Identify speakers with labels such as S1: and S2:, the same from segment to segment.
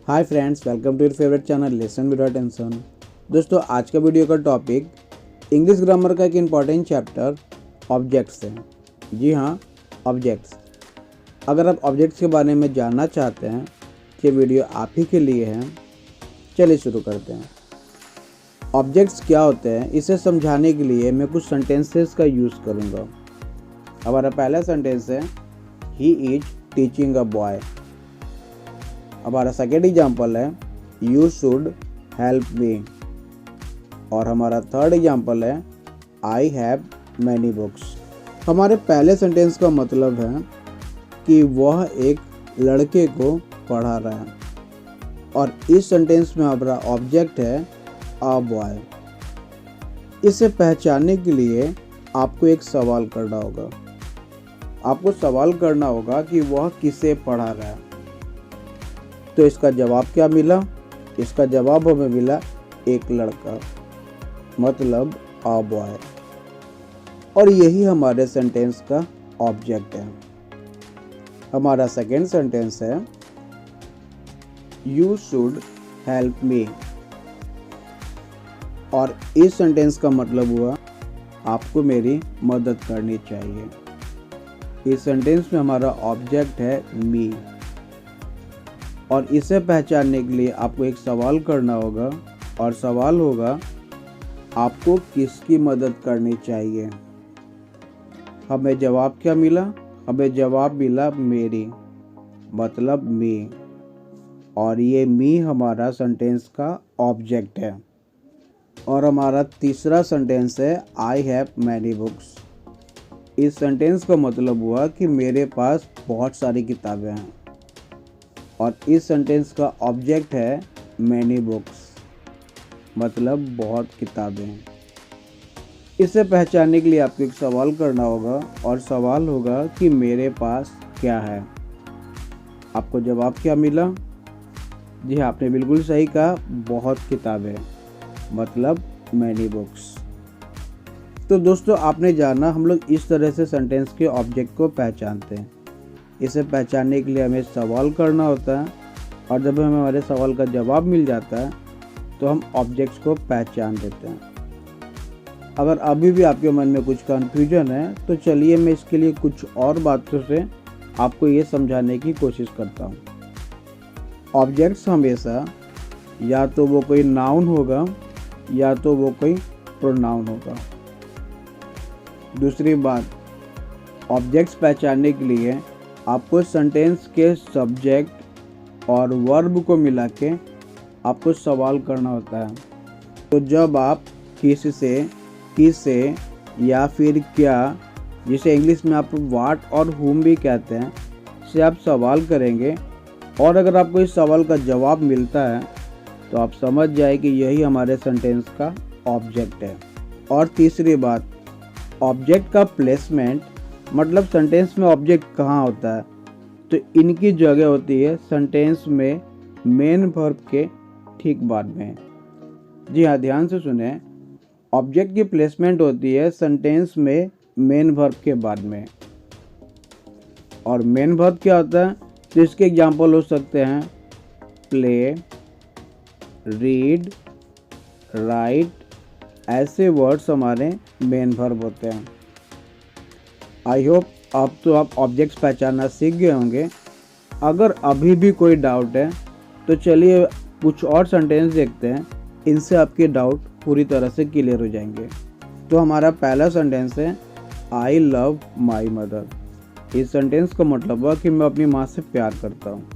S1: Hi friends, welcome to your favourite channel lesson without tension. दोस्तों, आज का video का टॉपिक इंग्लिश ग्रामर का एक इम्पॉर्टेंट चैप्टर ऑब्जेक्ट्स है। जी हाँ, ऑब्जेक्ट्स। अगर आप ऑब्जेक्ट्स के बारे में जानना चाहते हैं तो ये वीडियो आप ही के लिए है। चलिए शुरू करते हैं। ऑब्जेक्ट्स क्या होते हैं, इसे समझाने के लिए मैं कुछ सेंटेंसेस का यूज़ करूँगा। हमारा पहला सेंटेंस है, he is teaching a boy. हमारा सेकेंड एग्जाम्पल है, यू शुड हेल्प मी। और हमारा थर्ड एग्जाम्पल है, आई हैव मैनी बुक्स। हमारे पहले सेंटेंस का मतलब है कि वह एक लड़के को पढ़ा रहा है, और इस सेंटेंस में हमारा ऑब्जेक्ट है अ बॉय। इसे पहचानने के लिए आपको एक सवाल करना होगा। आपको सवाल करना होगा कि वह किसे पढ़ा रहा है। तो इसका जवाब क्या मिला? इसका जवाब हमें मिला एक लड़का, मतलब अ बॉय। और यही हमारे सेंटेंस का ऑब्जेक्ट है। हमारा सेकेंड सेंटेंस है, यू शुड हेल्प मी। और इस सेंटेंस का मतलब हुआ आपको मेरी मदद करनी चाहिए। इस सेंटेंस में हमारा ऑब्जेक्ट है मी, और इसे पहचानने के लिए आपको एक सवाल करना होगा, और सवाल होगा आपको किसकी मदद करनी चाहिए। हमें जवाब क्या मिला? हमें जवाब मिला मेरी, मतलब मी। और ये मी हमारा सेंटेंस का ऑब्जेक्ट है। और हमारा तीसरा सेंटेंस है, आई हैव मैनी बुक्स। इस सेंटेंस का मतलब हुआ कि मेरे पास बहुत सारी किताबें हैं, और इस सेंटेंस का ऑब्जेक्ट है मैनी बुक्स, मतलब बहुत किताबें। इसे पहचानने के लिए आपको एक सवाल करना होगा, और सवाल होगा कि मेरे पास क्या है। आपको जवाब क्या मिला? जी हाँ, आपने बिल्कुल सही कहा, बहुत किताबें, मतलब मैनी बुक्स। तो दोस्तों, आपने जाना हम लोग इस तरह से सेंटेंस के ऑब्जेक्ट को पहचानते हैं। इसे पहचानने के लिए हमें सवाल करना होता है, और जब हमें हमारे सवाल का जवाब मिल जाता है तो हम ऑब्जेक्ट्स को पहचान देते हैं। अगर अभी भी आपके मन में कुछ कन्फ्यूजन है तो चलिए मैं इसके लिए कुछ और बातों से आपको ये समझाने की कोशिश करता हूँ। ऑब्जेक्ट्स हमेशा या तो वो कोई नाउन होगा या तो वो कोई प्रोनाउन होगा। दूसरी बात, ऑब्जेक्ट्स पहचानने के लिए आपको सेंटेंस के सब्जेक्ट और वर्ब को मिला के आपको सवाल करना होता है। तो जब आप किससे, किसे या फिर क्या, जिसे इंग्लिश में आप व्हाट और हुम भी कहते हैं, से आप सवाल करेंगे, और अगर आपको इस सवाल का जवाब मिलता है तो आप समझ जाए कि यही हमारे सेंटेंस का ऑब्जेक्ट है। और तीसरी बात, ऑब्जेक्ट का प्लेसमेंट, मतलब सेंटेंस में ऑब्जेक्ट कहाँ होता है, तो इनकी जगह होती है सेंटेंस में मेन वर्ब के ठीक बाद में। जी हाँ, ध्यान से सुने, ऑब्जेक्ट की प्लेसमेंट होती है सेंटेंस में मेन वर्ब के बाद में। और मेन वर्ब क्या होता है, तो इसके एग्जांपल हो सकते हैं प्ले, रीड, राइट। ऐसे वर्ड्स हमारे मेन वर्ब होते हैं। आई होप अब तो आप ऑब्जेक्ट्स पहचानना सीख गए होंगे। अगर अभी भी कोई डाउट है तो चलिए कुछ और सेंटेंस देखते हैं, इनसे आपके डाउट पूरी तरह से क्लियर हो जाएंगे। तो हमारा पहला सेंटेंस है, आई लव माई मदर। इस सेंटेंस का मतलब हुआ कि मैं अपनी माँ से प्यार करता हूँ।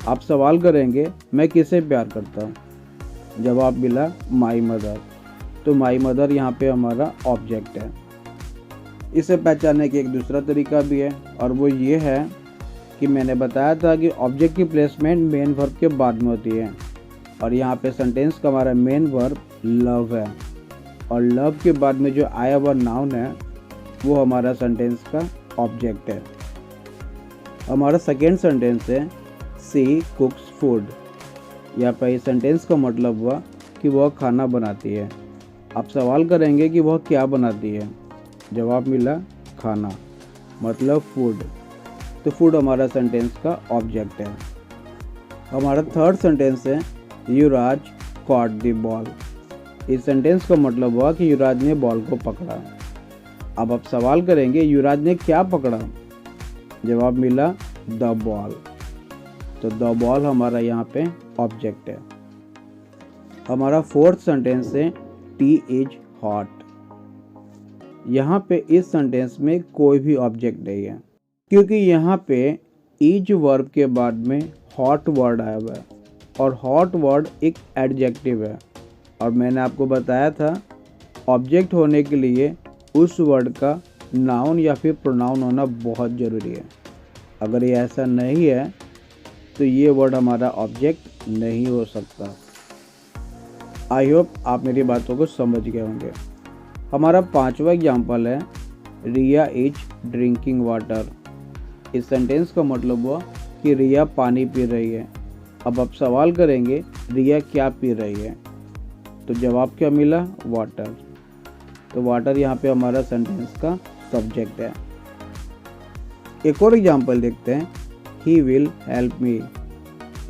S1: आप सवाल करेंगे मैं किसे प्यार करता हूँ, जवाब मिला माई मदर। तो माई मदर यहाँ पे हमारा ऑब्जेक्ट है। इसे पहचानने का एक दूसरा तरीका भी है, और वो ये है कि मैंने बताया था कि ऑब्जेक्ट की प्लेसमेंट मेन वर्ब के बाद में होती है, और यहाँ पे सेंटेंस का हमारा मेन वर्ब लव है, और लव के बाद में जो आया हुआ नाउन है वो हमारा सेंटेंस का ऑब्जेक्ट है। हमारा सेकेंड सेंटेंस है, सी कुक्स फूड। यहाँ पर इस सेंटेंस का मतलब हुआ कि वह खाना बनाती है। आप सवाल करेंगे कि वह क्या बनाती है, जवाब मिला खाना, मतलब फूड। तो फूड हमारा सेंटेंस का ऑब्जेक्ट है। हमारा थर्ड सेंटेंस है युवराज कॉट द बॉल। इस सेंटेंस का मतलब हुआ कि युवराज ने बॉल को पकड़ा। अब आप सवाल करेंगे युवराज ने क्या पकड़ा? जवाब मिला द बॉल। तो द बॉल हमारा यहाँ पे ऑब्जेक्ट है। हमारा फोर्थ सेंटेंस है टी इज हॉट। यहाँ पे इस सेंटेंस में कोई भी ऑब्जेक्ट नहीं है, क्योंकि यहाँ पे इज वर्ब के बाद में हॉट वर्ड आया हुआ है और हॉट वर्ड एक एडजेक्टिव है। और मैंने आपको बताया था ऑब्जेक्ट होने के लिए उस वर्ड का नाउन या फिर प्रोनाउन होना बहुत ज़रूरी है। अगर ये ऐसा नहीं है तो ये वर्ड हमारा ऑब्जेक्ट नहीं हो सकता। आई होप आप मेरी बातों को समझ गए होंगे। हमारा पांचवा एग्जाम्पल है रिया इज ड्रिंकिंग वाटर। इस सेंटेंस का मतलब हुआ कि रिया पानी पी रही है। अब आप सवाल करेंगे रिया क्या पी रही है? तो जवाब क्या मिला? वाटर। तो वाटर यहाँ पे हमारा सेंटेंस का सब्जेक्ट है। एक और एग्जाम्पल देखते हैं ही विल हेल्प मी।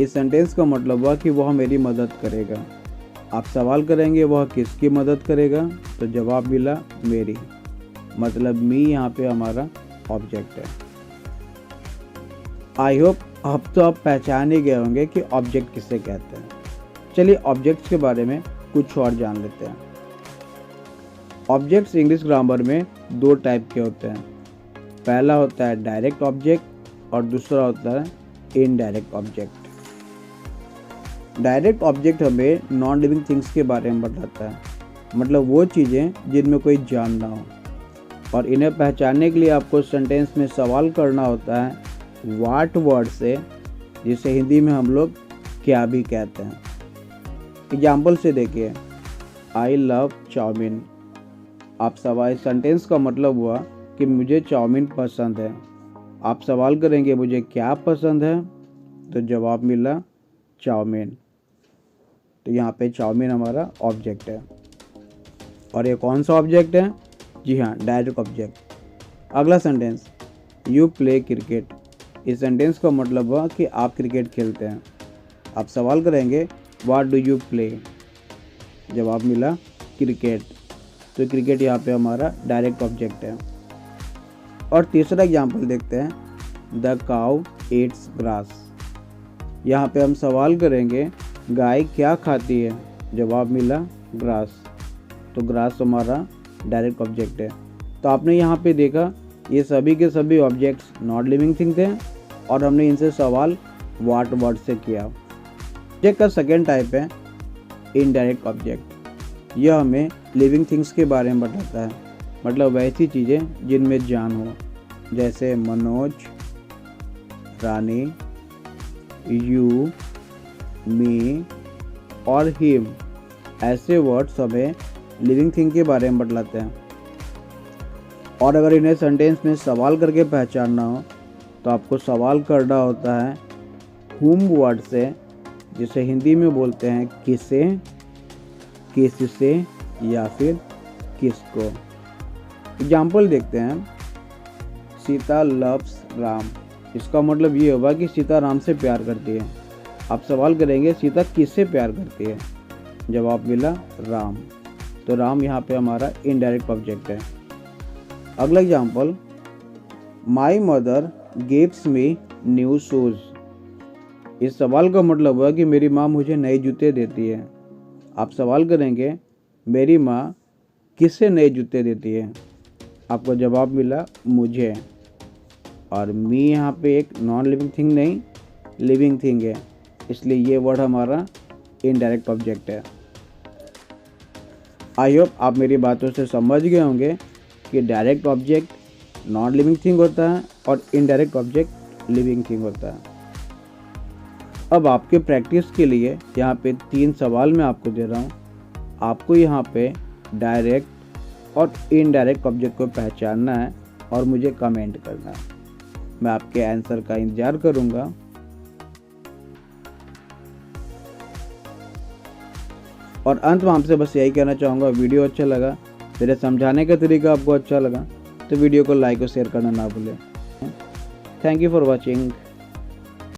S1: इस सेंटेंस का मतलब हुआ कि वह मेरी मदद करेगा। आप सवाल करेंगे वह किसकी मदद करेगा? तो जवाब मिला मेरी। मतलब मी यहाँ पे हमारा ऑब्जेक्ट है। आई होप अब तो आप पहचान ही गए होंगे कि ऑब्जेक्ट किसे कहते हैं। चलिए ऑब्जेक्ट्स के बारे में कुछ और जान लेते हैं। ऑब्जेक्ट्स इंग्लिश ग्रामर में दो टाइप के होते हैं। पहला होता है डायरेक्ट ऑब्जेक्ट और दूसरा होता है इनडायरेक्ट ऑब्जेक्ट। डायरेक्ट ऑब्जेक्ट हमें नॉन लिविंग थिंग्स के बारे में बताता है, मतलब वो चीज़ें जिनमें कोई जान ना हो। और इन्हें पहचानने के लिए आपको सेंटेंस में सवाल करना होता है व्हाट वर्ड से, जिसे हिंदी में हम लोग क्या भी कहते हैं। एग्जाम्पल से देखिए आई लव चाउमीन। आप सवाल सेंटेंस का मतलब हुआ कि मुझे चाउमीन पसंद है। आप सवाल करेंगे मुझे क्या पसंद है? तो जवाब मिला चाउमीन। तो यहाँ पे चाउमीन हमारा ऑब्जेक्ट है। और ये कौन सा ऑब्जेक्ट है? जी हाँ, डायरेक्ट ऑब्जेक्ट। अगला सेंटेंस यू प्ले क्रिकेट। इस सेंटेंस का मतलब हुआ कि आप क्रिकेट खेलते हैं। आप सवाल करेंगे व्हाट डू यू प्ले? जवाब मिला क्रिकेट। तो क्रिकेट यहाँ पे हमारा डायरेक्ट ऑब्जेक्ट है। और तीसरा एग्जाम्पल देखते हैं द काउ ईट्स ग्रास। यहाँ पे हम सवाल करेंगे गाय क्या खाती है? जवाब मिला ग्रास। तो ग्रास हमारा डायरेक्ट ऑब्जेक्ट है। तो आपने यहाँ पे देखा ये सभी के सभी ऑब्जेक्ट्स नॉट लिविंग थिंग थे और हमने इनसे सवाल व्हाट वर्ड से किया। ऑब्जेक्ट का सेकेंड टाइप है इनडायरेक्ट ऑब्जेक्ट। यह हमें लिविंग थिंग्स के बारे में बताता है, मतलब वैसी चीज़ें जिनमें जान हो, जैसे मनोज, रानी, यू, मी और हिम। ऐसे वर्ड्स हमें लिविंग थिंग के बारे में बतलाते हैं। और अगर इन्हें सेंटेंस में सवाल करके पहचानना हो तो आपको सवाल करना होता है हुम वर्ड से, जिसे हिंदी में बोलते हैं किसे, किससे या फिर किसको। एग्जाम्पल देखते हैं सीता लव्स राम। इसका मतलब ये होगा कि सीता राम से प्यार करती है। आप सवाल करेंगे सीता किससे प्यार करती है? जवाब मिला राम। तो राम यहाँ पे हमारा इनडायरेक्ट ऑब्जेक्ट है। अगला example my mother gives me new shoes. इस सवाल का मतलब हुआ कि मेरी माँ मुझे नए जूते देती है। आप सवाल करेंगे मेरी माँ किससे नए जूते देती है? आपको जवाब मिला मुझे। और मी यहाँ पे एक नॉन लिविंग थिंग नहीं, लिविंग थिंग है, इसलिए ये वर्ड हमारा इनडायरेक्ट ऑब्जेक्ट है। आई होप आप मेरी बातों से समझ गए होंगे कि direct object non living thing होता है और इनडायरेक्ट ऑब्जेक्ट लिविंग थिंग होता है। अब आपके प्रैक्टिस के लिए यहाँ पे 3 सवाल मैं आपको दे रहा हूँ। आपको यहाँ पे डायरेक्ट और इनडायरेक्ट ऑब्जेक्ट को पहचानना है और मुझे कमेंट करना है। मैं आपके आंसर का इंतजार करूँगा। और अंत में आपसे बस यही कहना चाहूँगा, वीडियो अच्छा लगा, मेरे समझाने का तरीका आपको अच्छा लगा तो वीडियो को लाइक और शेयर करना ना भूलें। Thank you for watching.